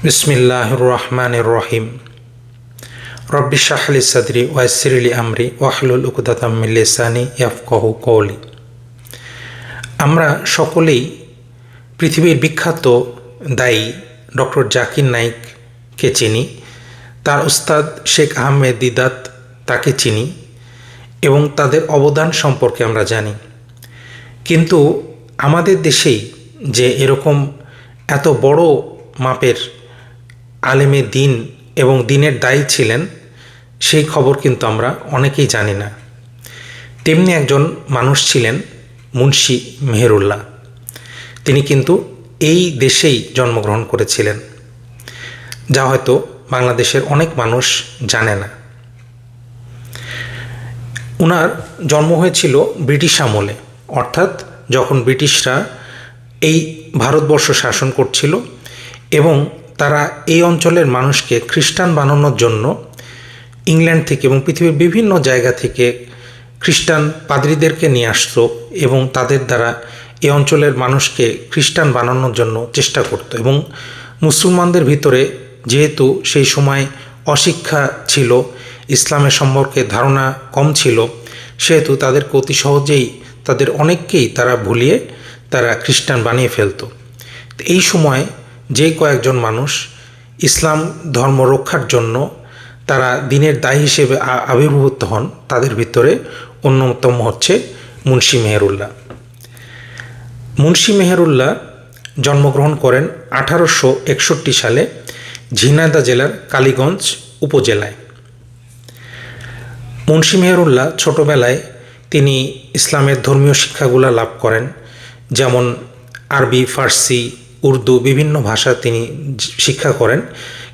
বিসমিল্লাহির রহমানির রহিম। রব্বি ইশরাহ লি সাদরি ওয়া ইয়াসসির লি আমরি ওয়াহলুল উকদাতাম মিন লিসানি ইয়াফকাহু কওলি। আমরা সকলেই পৃথিবীর বিখ্যাত দায়ী ডক্টর জাকির নায়েককে চিনি, তার উস্তাদ শেখ আহমেদ দিদাত তাকে চিনি এবং তাদের অবদান সম্পর্কে আমরা জানি। কিন্তু আমাদের দেশেই যে এরকম এত বড় মাপের আলেমে দিন এবং দিনের দায়ী ছিলেন, সেই খবর কিন্তু আমরা অনেকেই জানি না। তেমনি একজন মানুষ ছিলেন মুন্সি মেহেরুল্লাহ। তিনি কিন্তু এই দেশেই জন্মগ্রহণ করেছিলেন, যা হয়তো বাংলাদেশের অনেক মানুষ জানে না। ওনার জন্ম হয়েছিল ব্রিটিশ আমলে, অর্থাৎ যখন ব্রিটিশরা এই ভারতবর্ষ শাসন করছিল এবং তারা এই অঞ্চলের মানুষকে খ্রিস্টান বানানোর জন্য ইংল্যান্ড থেকে এবং পৃথিবীর বিভিন্ন জায়গা থেকে খ্রিস্টান পাদ্রীদেরকে নিয়ে আসতো এবং তাদের দ্বারা এই অঞ্চলের মানুষকে খ্রিস্টান বানানোর জন্য চেষ্টা করত। এবং মুসলমানদের ভিতরে যেহেতু সেই সময় অশিক্ষা ছিল, ইসলামের সম্পর্কে ধারণা কম ছিল, সেহেতু তাদেরকে অতি সহজেই তাদের অনেককেই তারা ভুলিয়ে তারা খ্রিস্টান বানিয়ে ফেলত। এই সময় যে কয়েকজন মানুষ ইসলাম ধর্ম রক্ষার জন্য তারা দিনের দায়ী হিসেবে আবির্ভূত হন, তাদের ভিতরে অন্যতম হচ্ছে মুন্সি মেহেরুল্লাহ। মুন্সি মেহেরুল্লাহ জন্মগ্রহণ করেন 1861 সালে ঝিনাইদহ জেলার কালীগঞ্জ উপজেলায়। মুন্সি মেহেরুল্লাহ ছোটোবেলায় তিনি ইসলামের ধর্মীয় শিক্ষাগুলো লাভ করেন, যেমন আরবি, ফার্সি, উর্দু বিভিন্ন ভাষা তিনি শিক্ষা করেন।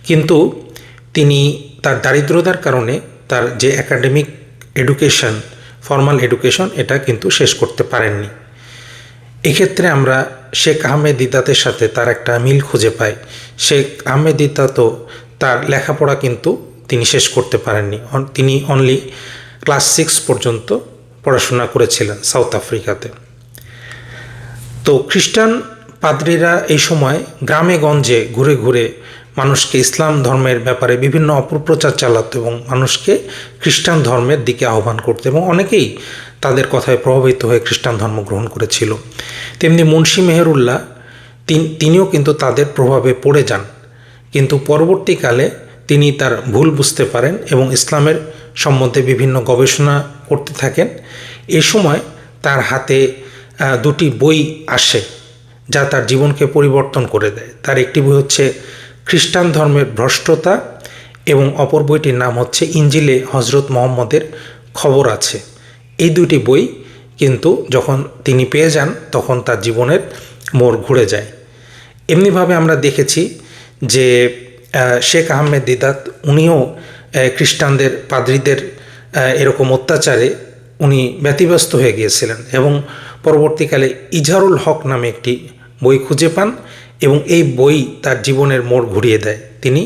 কিন্তু তিনি তার দারিদ্রতার কারণে তার যে একাডেমিক এডুকেশন, ফর্মাল এডুকেশন, এটা কিন্তু শেষ করতে পারেননি। এক্ষেত্রে আমরা শেখ আহমেদ দিদাতের সাথে তার একটা মিল খুঁজে পাই। শেখ আহমেদ দিদাতও তার লেখাপড়া কিন্তু তিনি শেষ করতে পারেননি। তিনি অনলি ক্লাস 6 পর্যন্ত পড়াশোনা করেছিলেন সাউথ আফ্রিকাতে। তো খ্রিস্টান পাদ্রীরা এই সময় গ্রামে গঞ্জে ঘুরে ঘুরে মানুষকে ইসলাম ধর্মের ব্যাপারে বিভিন্ন অপপ্রচার চালাতো এবং মানুষকে খ্রিস্টান ধর্মের দিকে আহ্বান করতো এবং অনেকেই তাদের কথায় প্রভাবিত হয়ে খ্রিস্টান ধর্ম গ্রহণ করেছিল। তেমনি মুন্সি মেহেরুল্লাহ তিনিও কিন্তু তাদের প্রভাবে পড়ে যান, কিন্তু পরবর্তীকালে তিনি তার ভুল বুঝতে পারেন এবং ইসলামের সম্বন্ধে বিভিন্ন গবেষণা করতে থাকেন। এই সময় তার হাতে দুটি বই আসে যা তার জীবনকে পরিবর্তন করে দেয়। তার একটি বই হচ্ছে খ্রিস্টান ধর্মের ভ্রষ্টতা এবং অপর বইটির নাম হচ্ছে ইঞ্জিলে হজরত মুহাম্মদের খবর আছে। এই দুটি বই কিন্তু যখন তিনি পেয়ে যান তখন তার জীবনের মোড় ঘুরে যায়। এমনিভাবে আমরা দেখেছি যে শেখ আহমেদ দিদাত উনিও খ্রিস্টানদের পাদ্রীদের এরকম অত্যাচারে উনি ব্যতিব্যস্ত হয়ে গিয়েছিলেন এবং পরবর্তীকালে ইজহারুল হক নামে একটি বই খুঁজে পান এবং এই বই তার জীবনের মোড় ঘুরিয়ে দেয়। তিনি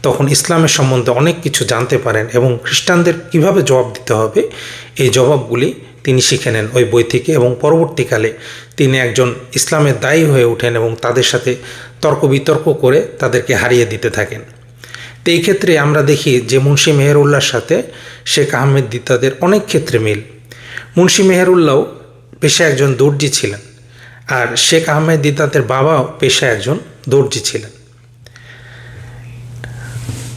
তখন ইসলামের সম্বন্ধে অনেক কিছু জানতে পারেন এবং খ্রিস্টানদের কিভাবে জবাব দিতে হবে এই জবাবগুলি তিনি শিখে নেন ওই বই থেকে এবং পরবর্তীকালে তিনি একজন ইসলামের দায়ী হয়ে ওঠেন এবং তাদের সাথে তর্ক বিতর্ক করে তাদেরকে হারিয়ে দিতে থাকেন। তো এই ক্ষেত্রে আমরা দেখি যে মুন্সি মেহেরুল্লাহর সাথে শেখ আহমেদ দিদাতের অনেক ক্ষেত্রে মিল। মুন্সি মেহেরুল্লাহও পেশায় একজন দর্জি ছিলেন, আর শেখ আহমেদ দিদাতের বাবাও পেশায় একজন দর্জি ছিলেন।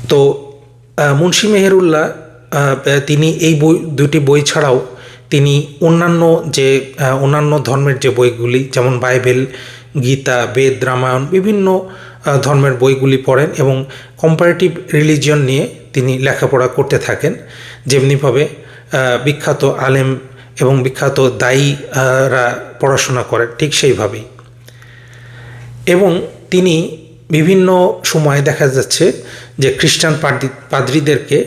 তো মুন্সি মেহেরুল্লাহ তিনি এই দুটি বই ছাড়াও তিনি অন্যান্য ধর্মের যে বইগুলি, যেমন বাইবেল, গীতা, বেদ, রামায়ণ, বিভিন্ন ধর্মের বইগুলি পড়েন এবং কম্পারেটিভ রিলিজিয়ন নিয়ে তিনি লেখাপড়া করতে থাকেন। যেমনিভাবে বিখ্যাত আলেম এবং বিখ্যাত দায়ীরা পড়াশোনা করেন, ঠিক সেইভাবেই। এবং তিনি বিভিন্ন সময়ে দেখা যাচ্ছে যে খ্রিস্টান পাদ্রীদেরকে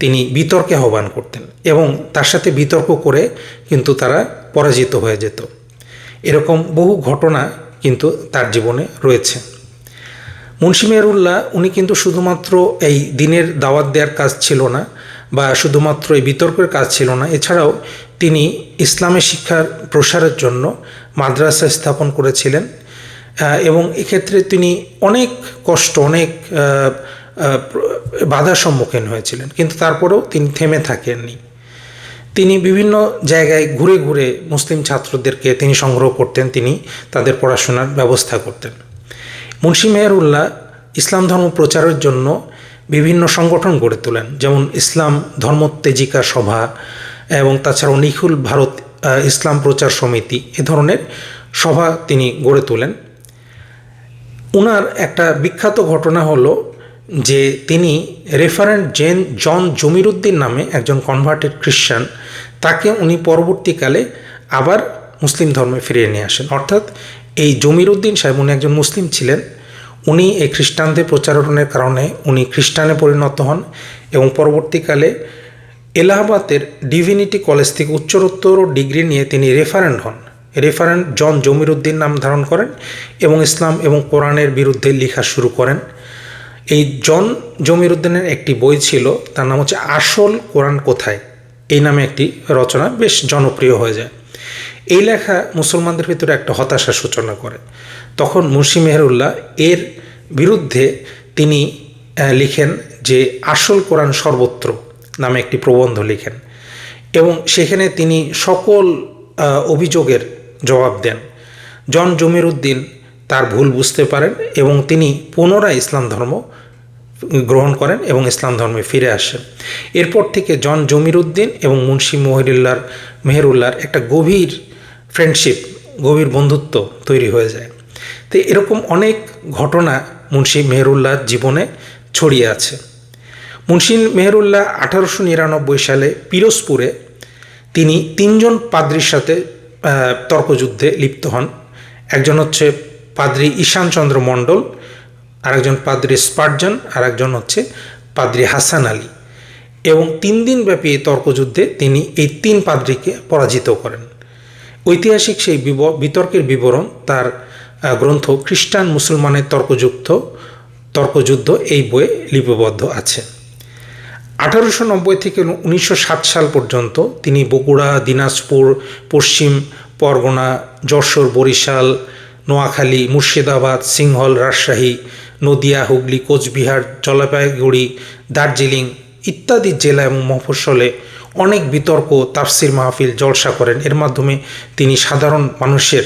তিনি বিতর্কে আহ্বান করতেন এবং তার সাথে বিতর্ক করে কিন্তু তারা পরাজিত হয়ে যেত। এরকম বহু ঘটনা কিন্তু তার জীবনে রয়েছে। মুন্সি মেহেরুল্লাহ উনি কিন্তু শুধুমাত্র এই দিনের দাওয়াত দেওয়ার কাজ ছিল না বা শুধুমাত্র এই বিতর্কের কাজ ছিল না, এছাড়াও তিনি ইসলামের শিক্ষার প্রসারের জন্য মাদ্রাসা স্থাপন করেছিলেন এবং এক্ষেত্রে তিনি অনেক কষ্ট, অনেক বাধার সম্মুখীন হয়েছিলেন, কিন্তু তারপরেও তিনি থেমে থাকেননি। তিনি বিভিন্ন জায়গায় ঘুরে ঘুরে মুসলিম ছাত্রদেরকে তিনি সংগ্রহ করতেন, তিনি তাদের পড়াশোনার ব্যবস্থা করতেন। মুন্সি মেহেরুল্লাহ ইসলাম ধর্ম প্রচারের জন্য বিভিন্ন সংগঠন গড়ে তোলেন, যেমন ইসলাম ধর্মোত্তেজিকা সভা এবং তাছাড়াও নিখিল ভারত ইসলাম প্রচার সমিতি, এ ধরনের সভা তিনি গড়ে তোলেন। ওনার একটা বিখ্যাত ঘটনা হলো যে তিনি রেফারেন্ট জন জমিরুদ্দিন নামে একজন কনভার্টেড খ্রিস্টান, তাকে উনি পরবর্তীকালে আবার মুসলিম ধর্মে ফিরিয়ে নিয়ে আসেন। অর্থাৎ এই জমিরুদ্দিন সাহেব, উনি একজন মুসলিম ছিলেন, উনি এই খ্রিস্টানদের প্রচারণের কারণে উনি খ্রিস্টানে পরিণত হন এবং পরবর্তীকালে এলাহাবাদের ডিভিনিটি কলেজ থেকে উচ্চতর ডিগ্রি নিয়ে তিনি রেফারেন্ট হন। রেফারেন্ট জন জমিরুদ্দিন নাম ধারণ করেন এবং ইসলাম এবং কোরআনের বিরুদ্ধে লেখা শুরু করেন। এই জন জমিরুদ্দিনের একটি বই ছিল, তার নাম হচ্ছে আসল কোরআন কোথায়, এই নামে একটি রচনা বেশ জনপ্রিয় হয়ে যায়। এই লেখা মুসলমানদের ভিতরে একটা হতাশার সূচনা করে। তখন মুন্সি মেহেরুল্লাহ এর বিরুদ্ধে তিনি লিখেন যে আসল কোরআন সর্বত্র নামে একটি প্রবন্ধ লিখেন এবং সেখানে তিনি সকল অভিযোগের জবাব দেন। জন জমিরুদ্দিন তার ভুল বুঝতে পারেন এবং তিনি পুনরায় ইসলাম ধর্ম গ্রহণ করেন এবং ইসলাম ধর্মে ফিরে আসেন। এরপর থেকে জন জমিরুদ্দিন এবং মুন্সি মেহেরুল্লাহর একটা গভীর ফ্রেন্ডশিপ, গভীর বন্ধুত্ব তৈরি হয়ে যায়। তো এরকম অনেক ঘটনা মুন্সি মেহেরুল্লাহর জীবনে ছড়িয়ে আছে। মুন্সি মেহেরুল্লাহ 1899 সালে পিরোজপুরে তিনি 3 জন পাদ্রির সাথে তর্কযুদ্ধে লিপ্ত হন। একজন হচ্ছে পাদ্রি ঈশানচন্দ্র মণ্ডল, আরেকজন পাদ্রি স্পার্জন, আর একজন হচ্ছে পাদ্রি হাসান আলী। এবং 3 দিন ব্যাপী এই তর্কযুদ্ধে তিনি এই 3 পাদ্রিকে পরাজিত করেন। ঐতিহাসিক সেই বিতর্কের বিবরণ তার গ্রন্থ খ্রিস্টান মুসলমানের তর্কযুদ্ধ এই বইয়ে লিপিবদ্ধ আছে। 1890 থেকে 1907 সাল পর্যন্ত তিনি বগুড়া, দিনাজপুর, পশ্চিম পরগনা, যশোর, বরিশাল, নোয়াখালী, মুর্শিদাবাদ, সিংহল, রাজশাহী, নদিয়া, হুগলি, কোচবিহার, জলপাইগুড়ি, দার্জিলিং ইত্যাদি জেলা এবং মফস্বলে অনেক বিতর্ক, তাফসির মাহফিল, জলসা করেন। এর মাধ্যমে তিনি সাধারণ মানুষের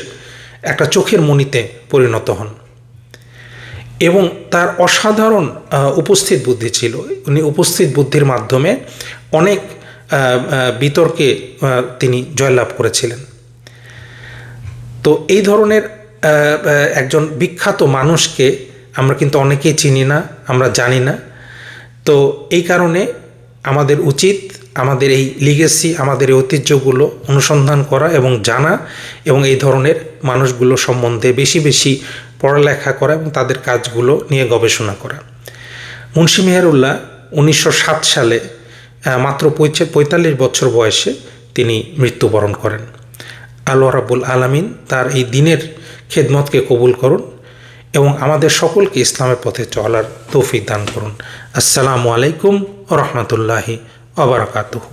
একটা চোখের মণিতে পরিণত হন এবং তার অসাধারণ উপস্থিত বুদ্ধি ছিল। উনি উপস্থিত বুদ্ধির মাধ্যমে অনেক বিতর্কে তিনি জয়লাভ করেছিলেন। তো এই ধরনের একজন বিখ্যাত মানুষকে আমরা কিন্তু অনেকেই চিনি না, আমরা জানি না। তো এই কারণে আমাদের উচিত আমাদের এই লিগেসি, আমাদের এই ঐতিহ্যগুলো অনুসন্ধান করা এবং জানা এবং এই ধরনের মানুষগুলো সম্বন্ধে বেশি বেশি পড়ালেখা করা এবং তাদের কাজগুলো নিয়ে গবেষণা করা। মুন্সি মেহেরুল্লাহ 1907 সালে মাত্র 45 বছর বয়সে তিনি মৃত্যুবরণ করেন। আল্লাহ রাব্বুল আলামিন তার এই দিনের খেদমতকে কবুল করুন এবং আমাদের সকলকে ইসলামের পথে চলার তৌফিক দান করুন। আসসালামু আলাইকুম ওয়া রাহমাতুল্লাহি ওয়া বারাকাতুহু।